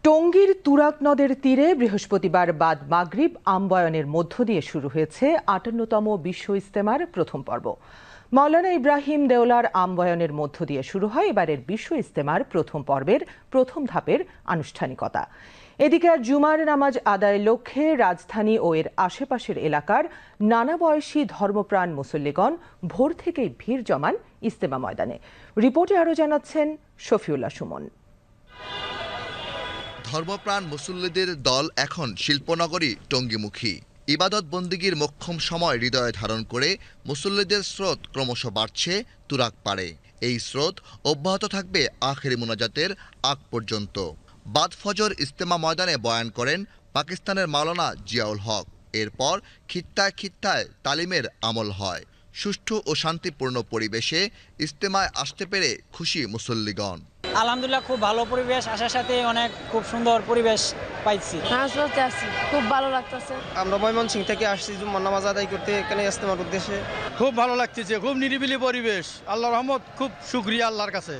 টঙ্গীর তুরাগ নদের তীরে বৃহস্পতিবার বাদ মাগরিব আম্বয়নের মধ্য দিয়ে শুরু হয়েছে ৫৮তম বিশ্ব ইজতেমার প্রথম পর্ব। মাওলানা ইব্রাহিম দেওলার আম্বয়নের মধ্য দিয়ে শুরু হয় এবারের বিশ্ব ইজতেমার প্রথম পর্বের প্রথম ধাপের আনুষ্ঠানিকতা। এদিকে আর জুমার নামাজ আদায়ের লক্ষ্যে রাজধানী ও এর আশেপাশের এলাকার নানা বয়সী ধর্মপ্রাণ মুসল্লিগণ ভোর থেকেই ভিড় জমান ইজতেমা ময়দানে। রিপোর্টে আরও জানাচ্ছেন শফিউল্লাহ সুমন। ধর্মপ্রাণ মুসল্লিদের দল এখন শিল্পনগরী টঙ্গীমুখী। ইবাদত বন্দিগির মোক্ষম সময় হৃদয়ে ধারণ করে মুসল্লিদের স্রোত ক্রমশ বাড়ছে তুরাগ পাড়ে। এই স্রোত অব্যাহত থাকবে আখেরি মুনাজাতের আগ পর্যন্ত। বাদ ফজর ইজতেমা ময়দানে বয়ান করেন পাকিস্তানের মাওলানা জিয়াউল হক। এরপর খিত্তায় খিত্তায় তালিমের আমল হয়। সুষ্ঠু ও শান্তিপূর্ণ পরিবেশে ইজতেমায় আসতে পেরে খুশি মুসল্লিগণ। আলহামদুলিল্লাহ, খুব ভালো পরিবেশ, আসার সাথে অনেক খুব সুন্দর পরিবেশ পাইছি। খুব ভালো লাগতেছে। আমরা ময়মনসিং থেকে আসছি জুম্মার নামাজ আদায় করতে এখানে ইজতেমার উদ্দেশ্যে। খুব ভালো লাগতেছে, খুব নিরিবিলি পরিবেশ। আল্লাহর রহমত, খুব শুকরিয়া আল্লাহর কাছে।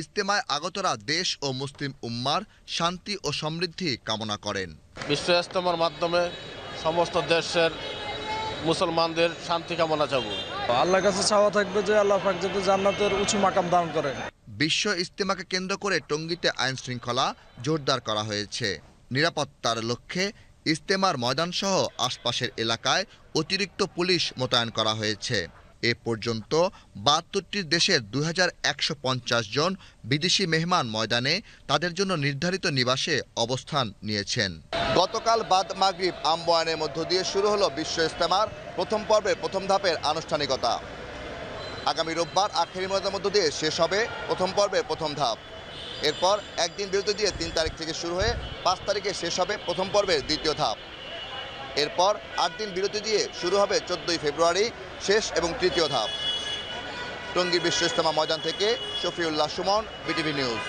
ইজতেমায় আগতরা দেশ ও মুসলিম উম্মার শান্তি ও সমৃদ্ধি কামনা করেন। বিশ্ব ইজতেমার মাধ্যমে সমস্ত দেশের মুসলমানদের শান্তি কামনা চাবো। আল্লাহর কাছে চাওয়া থাকবে যে আল্লাহ পাক যাতে জান্নাতের উঁচু মাকাম দান করেন। বিশ্ব ইজতেমাকে কেন্দ্র করে টঙ্গীতে আইন শৃঙ্খলা জোরদার করা হয়েছে। নিরাপত্তার লক্ষ্যে ইজতেমার ময়দানসহ আশপাশের এলাকায় অতিরিক্ত পুলিশ মোতায়েন করা হয়েছে। এ পর্যন্ত ৭২টি দেশের ২১৫০ জন বিদেশি মেহমান ময়দানে তাদের জন্য নির্ধারিত নিবাসে অবস্থান নিয়েছেন। গতকাল বাদ মাগরিব আম্বয়ানের মধ্য দিয়ে শুরু হলো বিশ্ব ইজতেমার প্রথম পর্বের প্রথম ধাপের আনুষ্ঠানিকতা। আগামী রোববার আখেরি মোনাজাতের মধ্য দিয়ে শেষ হবে প্রথম পর্বের প্রথম ধাপ। এরপর একদিন বিরতি দিয়ে ৩ তারিখ থেকে শুরু হয়ে ৫ তারিখে শেষ হবে প্রথম পর্বের দ্বিতীয় ধাপ। এরপর ৮ দিন বিরতি দিয়ে শুরু হবে ১৪ই ফেব্রুয়ারি শেষ এবং তৃতীয় ধাপ। টঙ্গী বিশ্ব ইজতেমা ময়দান থেকে শফিউল্লাহ সুমন, বিটিভি নিউজ।